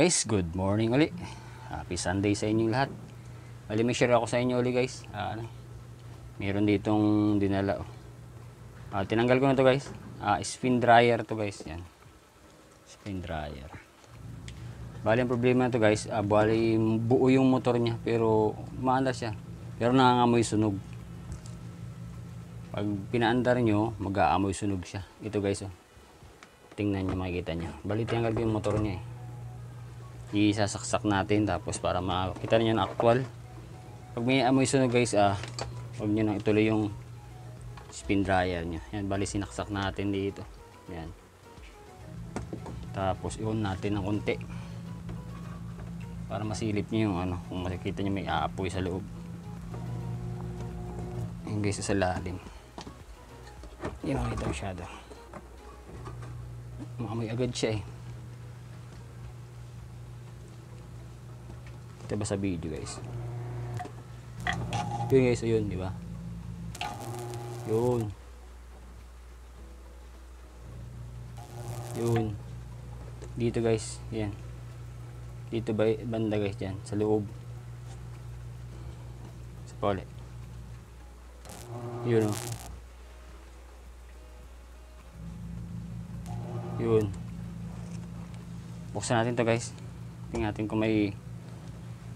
Guys, good morning uli. Happy Sunday sa inyong lahat. Bali may share ako sa inyo uli guys. Meron ditong dinala. Tinanggal ko na to guys. Spin dryer to guys. Yan. Spin dryer. Bali ang problema na to guys. Bali buo yung motor niya pero maandar siya. Pero nangangamoy sunog. Pag pinaandar nyo, mag-aamoy sunog siya. Ito guys oh. Tingnan nyo, makikita nyo. Bali tinanggal ko yung motor niya eh. Isasaksak natin tapos para makita niyo na actual. Pag may amoy sunog guys, huwag niyo nang ituloy yung spin dryer niyo. Yan, bali sinaksak natin dito. Yan. Tapos i-on natin ng konti. Para masilip niyo yung kung makikita niyo may aapoy sa loob. Yan guys, sa lalim. Hindi makita masyado. Maamoy agad siya eh. Ito ba sa video guys? Yun guys, yun, di ba? Yun. Yun. Dito guys, yan. Dito ba banda guys dyan, sa loob. Sa pole. Yun o. Yun. Buksan natin to guys. Tingnan natin kung may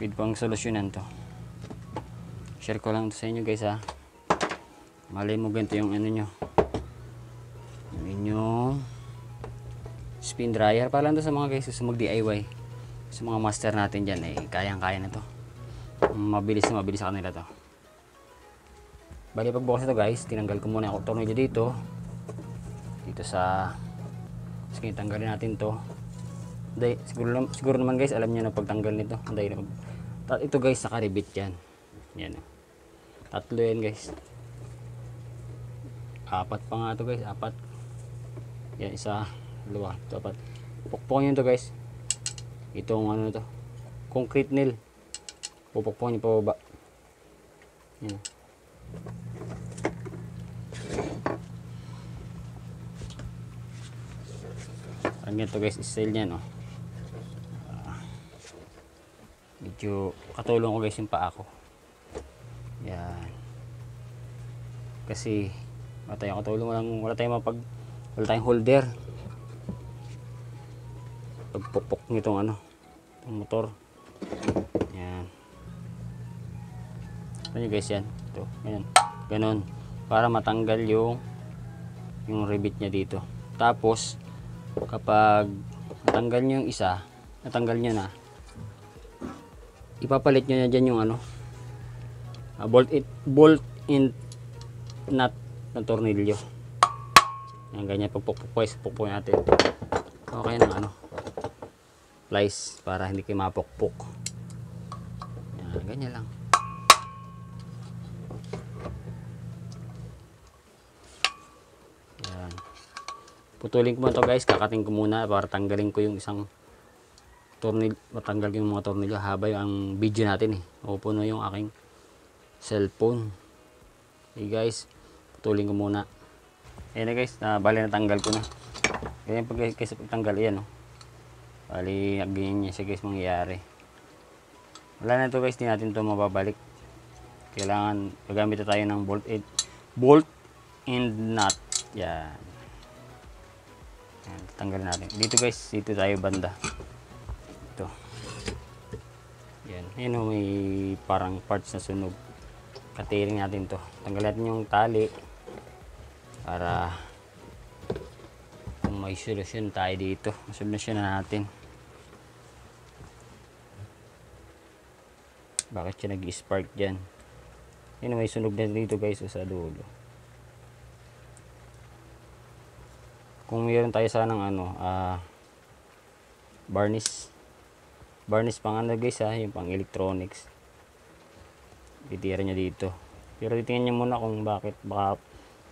pwede pang solusyonan to. Share ko lang to sa inyo guys ha. Malay mo ganito yung nyo. Yung inyong spin dryer. Para lang to sa mga guys sa mag-DIY. Sa mga master natin dyan eh. Kayang-kaya na to. Mabilis na mabilis sa kanila to. Bali pagbukas ito guys. Tinanggal ko muna yung tornilyo dito. Dito sa sige, tanggalin natin to. Day, siguro naman guys, alam niyo na pagtanggal nito. Day, ito guys, nakaribit yan. Yan. Tatlo yan guys. Apat pa nga to guys, apat. Yan, isa, dalawa, ito, apat. Pukpukin nyo to guys. Itong ano to, concrete nail. Pupukpukin nyo pababa. Yan. Parang ganito guys, style yan oh. Medyo katulong ko guys yung paa ko. Yan. Kasi wala tayong katulong, wala tayong holder. Pagpukpok nitong itong motor. Yan. Ano guys yan? Ito, ganyan. Ganon. Para matanggal yung rivet niya dito. Tapos kapag natanggal nyo yung isa, natanggal nyo na, ipapalit nyo na dyan yung bolt in nut ng tornilyo. Yan, ganyan. Pagpukpuk natin. Okay ng plies para hindi kayo mapukpuk. Yan, ganyan lang. Yan. Putulin ko muna to guys. Kakating ko muna para tanggalin ko yung isang tornilyo, matanggal yung mga tornilyo haba yung video natin eh. Mapupuno yung aking cellphone. Okay guys, putulin ko muna. Ayan na guys, bali natanggal ko na. Ganyan pag guys, pagtanggal yan oh. Bali ganyan niya siya guys mangyayari. Wala na to guys, di natin to mababalik. Kailangan gagamit tayo ng bolt and nut. Yan. Yan, tanggalin natin. Dito guys, dito tayo banda. Ito. Yan. Ayan o, may parang parts na sunog. Katiring natin to. Tanggalin natin yung tali. Para kung may solusyon tayo dito. Solusyon na natin. Bakit siya nag-spark dyan? Ayan o, may sunog na dito guys sa dulo. Kung mayroon tayo sanang varnish pang guys yung pang electronics, itira nyo dito. Pero titingnan nyo muna kung bakit, baka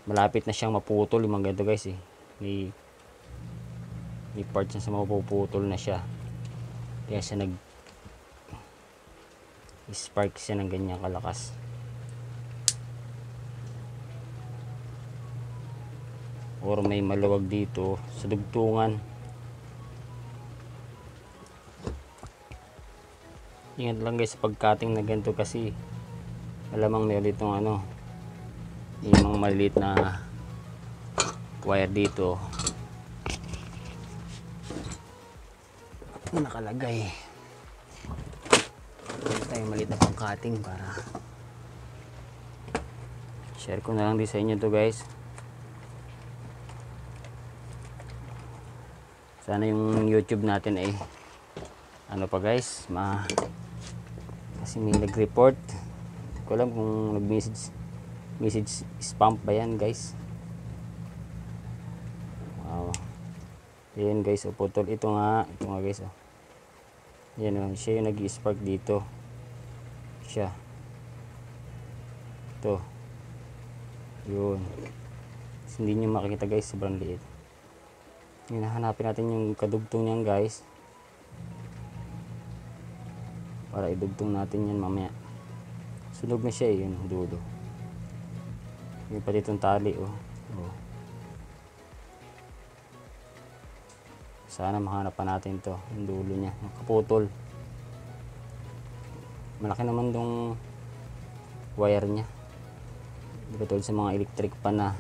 malapit na siyang maputol yung mga ganito guys eh. May parts na sa mapuputol na siya, kaya siya spark siya ng ganyang kalakas. Or may maluwag dito sa dugtungan. Ingat lang guys sa pag-cutting na ganito kasi malamang may ulit itong ano, yung mga maliliit na wire dito na nakalagay. Meron tayong maliit na pang-cutting para share ko na lang din sa inyo to guys. Sana yung YouTube natin ay ano pa guys, kasi may nag-report. Hindi ko alam kung message spam ba yan guys. Wow. Ayan guys, putol. Ito nga guys. Yan siya yung nag-spark dito. Siya. Ito. Yun. Hindi nyo makikita guys, sobrang liit. Hinahanapin natin yung kadugtong niyan guys, para idugtong natin yan mamaya. Sunog na siya yun dulo. Yung pati itong tali sana mahanap pa natin to, yung dulo niya, nakaputol. Malaki naman tong wire niya, hindi katulad sa mga electric pan na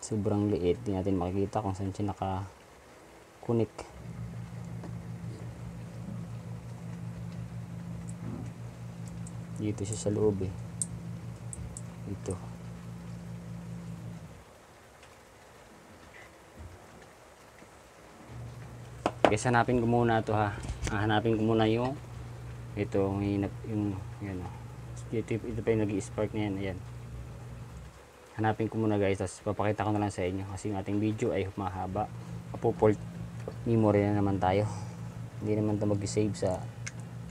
sobrang liit, hindi natin makikita kung saan siya nakakunik. Dito siya sa loob ito. Guys, hanapin ko muna ito ha. Hanapin ko muna yung ito, yung yan ito pa yung nag-i-spark na yan. Ayan. Hanapin ko muna guys, tapos papakita ko na lang sa inyo kasi yung ating video ay mahaba. Apo-fault memory na naman tayo. Hindi naman ito mag-save sa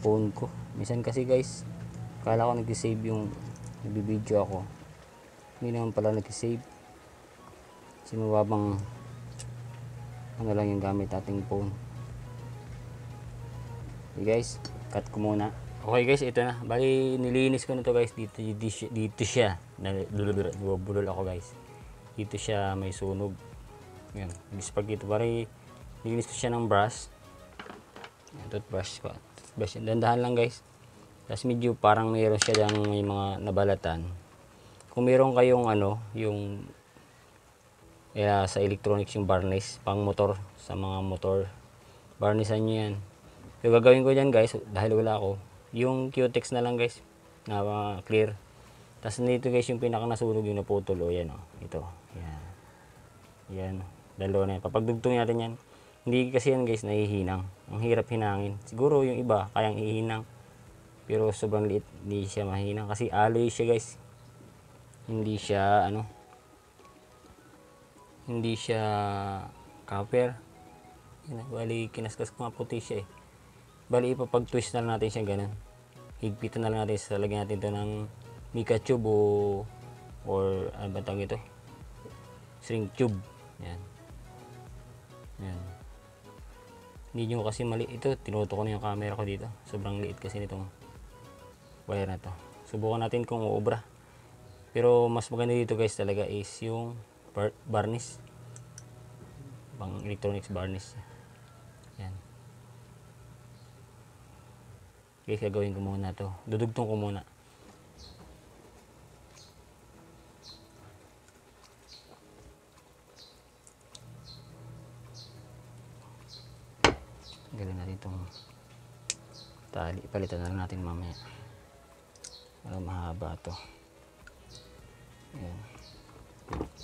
phone ko. Minsan kasi guys, kala ko nag-save yung nag-video ako. Hindi naman pala nag-save. Kasi mababang ano lang yung gamit ating phone. Okay guys, cut ko muna. Okay guys, ito na. Bali, nilinis ko na to guys. Dito siya. Bulol ako guys. Dito siya may sunog. Yan. Nag-spark dito. Bali, nilinis ko siya ng brush. Toothbrush ko. Dandahan lang guys. Tapos medyo parang mayroon siya lang may mga nabalatan. Kung mayroon kayong ano, yung sa electronics yung varnish, pang motor, sa mga motor, varnishan nyo yan. So gagawin ko dyan guys, dahil wala ako, yung Q-Tex na lang guys, na clear. Tapos dito guys, yung pinaka nasunog yung naputol, yan ito, yan, dalawa na yan. Papagdugtong natin yan. Hindi kasi yan guys, nahihinang. Ang hirap hinangin. Siguro yung iba, kayang ihinang. Pero sobrang liit, hindi siya mahinang. Kasi alloy siya guys. Hindi siya, hindi siya copper. Bali, kinaskas ko nga puti siya Bali, ipapag-twist na lang natin siya ganun. Higpitan na lang natin. Lagyan natin ito ng mica tube or ano ba tawag ito? Shrink tube. Yan. Hindi nyo kasi mali. Ito, tinuto ko na yung camera ko dito. Sobrang liit kasi nitong wire na to. Subukan natin kung uubra. Pero mas maganda dito guys talaga is yung varnish. Pang electronics varnish. Yan. Guys, gagawin ko muna to. Dudugtong ko muna. Tanggalin natin itong tali. Palitan na lang natin mamaya. Para mahaba to. Ayan.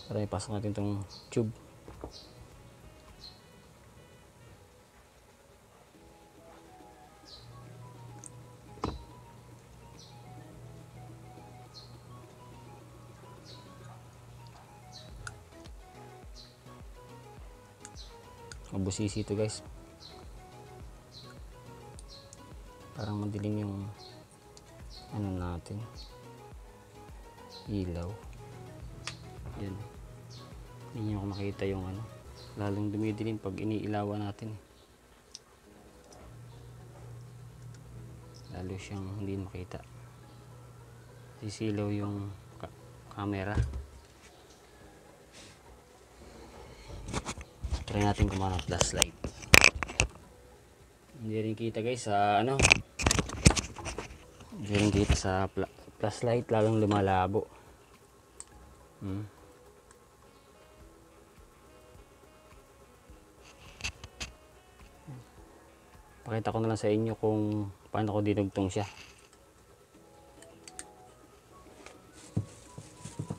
Para ipasok natin itong tube. Mabusisi ito guys. Parang madilim yung ano natin, ilaw. Yan. Hindi nyo makita yung lalong dumidilim pag iniilawan natin. Lalo siyang hindi makita. Sisilaw yung camera. Try natin kumana flashlight. Hindi rin kita guys sa Yung kita sa flashlight lalong lumalabo. Pakita ko na lang sa inyo kung paano ko dinugtong siya.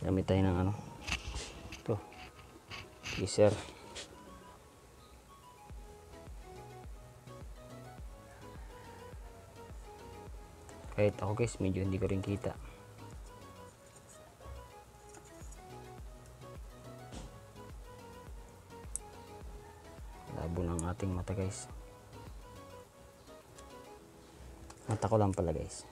Gamit tayo ng ano, ito, tweezer. Kahit ako guys, medyo hindi ko rin kita. Labo ng ating mata guys. Mata ko lang pala guys.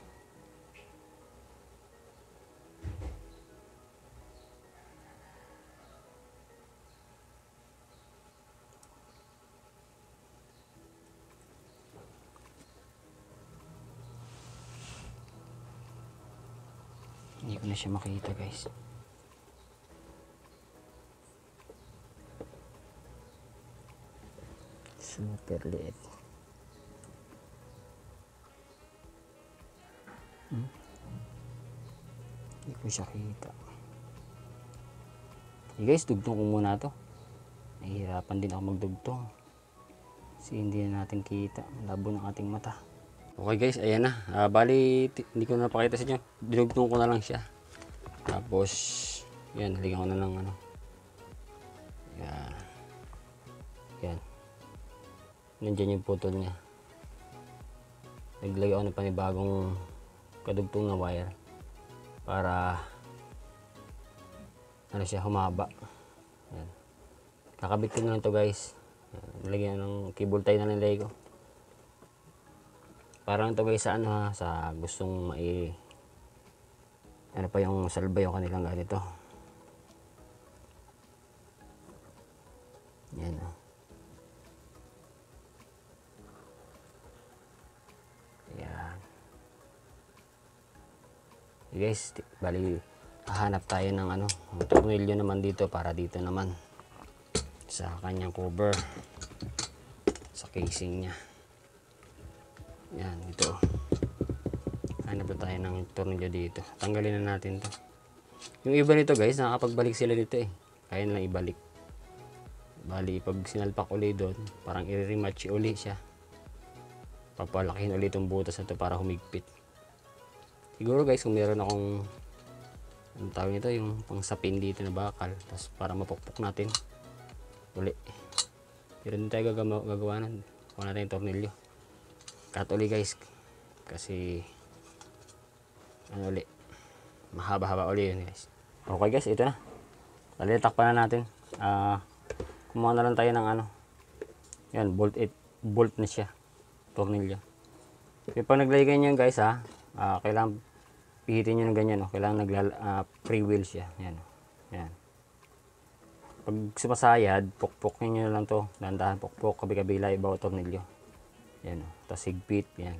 Hindi ko na siya makita guys. Super liit. Hindi ko siya kita. Okay guys, dugtong ko muna to. Nahihirapan din ako magdugtong. Kasi hindi na natin kita. Labo ng ating mata. Okay guys, ayan na. Bali, hindi ko na napakita sa inyo. Dinugtong ko na lang siya. Tapos, yan, halikan ko na lang ano. Yan. Yan. Nandiyan yung putol niya. Naglagay ako ng panibagong kadugtong na wire. Para, ano siya, humaba. Yan. Kakabit ko na lang to guys. Nilagyan ng cable tie na nilagay ko. Parang ito guys sa ano ha, sa gustong ano pa yung salbay yung kanilang ganito. Yan o. Yan. Guys, bali hahanap tayo ng ano, tornilyo naman dito para dito naman sa kanyang cover, sa casing niya. Yan, ito. Hanap na tayo ng tornilyo dito. Tanggalin na natin to. Yung iba nito guys, nakakapagbalik sila dito eh. Kaya na ibalik. Bali, pag sinalpak uli doon, parang i-rematch uli siya. Papalakihin ulit itong butas na to para humigpit. Siguro guys, kung meron akong ang tawag nito, yung pang sapin dito na bakal, tapos para mapukpok natin uli. Pero din tayo gagawa nun. Kuha natin yung tornilyo. Cut uli guys. Kasi ano uli, mahaba-haba uli yun guys. Okay guys, ito na. Takpan na natin. Kumuha na lang tayo ng ano. Yan, bolt na siya. Tornilyo. Kaya pag naglagay ganyan guys ha, kailangan pihitin nyo ng ganyan. Kailangan pre-wheel siya. Yan. Yan. Pag sumasayad, pukpukin nyo lang to. Dahan-dahan pukpok, kabi-kabila, bawat tornilyo. Yan. Tapos higpit. Yan.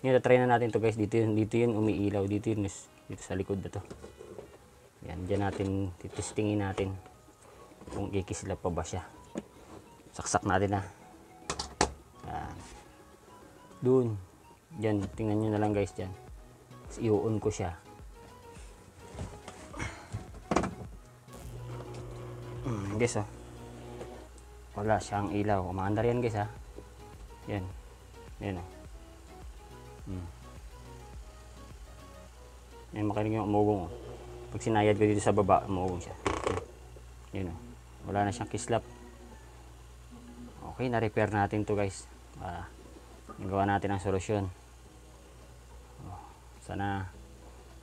Ngayon, try na natin to guys. Dito yun umiilaw. Dito sa likod na to. Yan. Diyan natin, titestingin natin kung ikislap pa ba siya. Saksak natin ha. Yan. Doon. Diyan. Tingnan nyo na lang guys dyan. Tapos i-on ko siya. Guys wala siyang ilaw. Umaandar yan guys ha. Yan. Yan Yan, makinig yung umugong. Pag sinayad ko dito sa baba, umugong siya. Yan wala na siyang kislap. Okay, na-repair natin to guys. Nagawa natin ang solusyon. Sana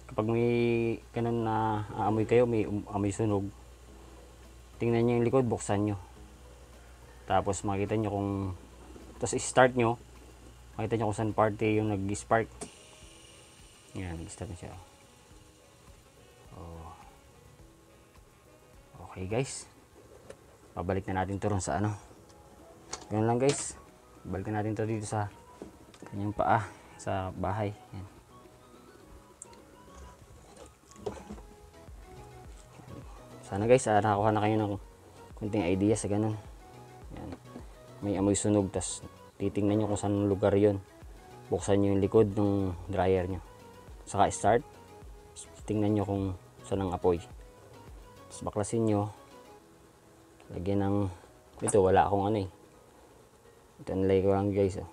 kapag may ganun na aamoy kayo, may amoy sunog, tingnan nyo yung likod, buksan nyo. Tapos makita nyo kung, tapos i-start nyo, makita nyo kung saan parte yung nag-spark. Yan, nag-start na siya. Okay guys, pabalik na natin to ron sa ano. Ganun lang guys, balik natin to dito sa kanyang paa sa bahay. Yan. Sana guys, nakakuha na kayo ng kunting idea sa ganun. Yan. May amoy sunog, tas titingnan nyo kung saan lugar yon. Buksan nyo yung likod ng dryer nyo. saka start. Tingnan nyo kung saan ang apoy. Tapos baklasin nyo. Lagyan ng, ito wala akong ano eh. Ito nilagay ko lang guys. Oh.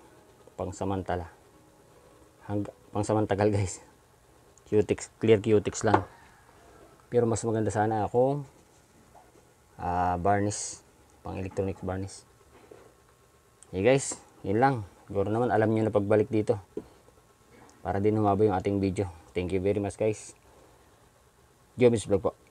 Pang samantala. Pang samantagal guys. Cutex, clear cutex lang. Pero mas maganda sana ako varnish. Pang electronics varnish. Okay guys, yun lang. Siguro naman alam nyo na pagbalik dito. Para din humaba yung ating video. Thank you very much guys. Jomis Vlog po.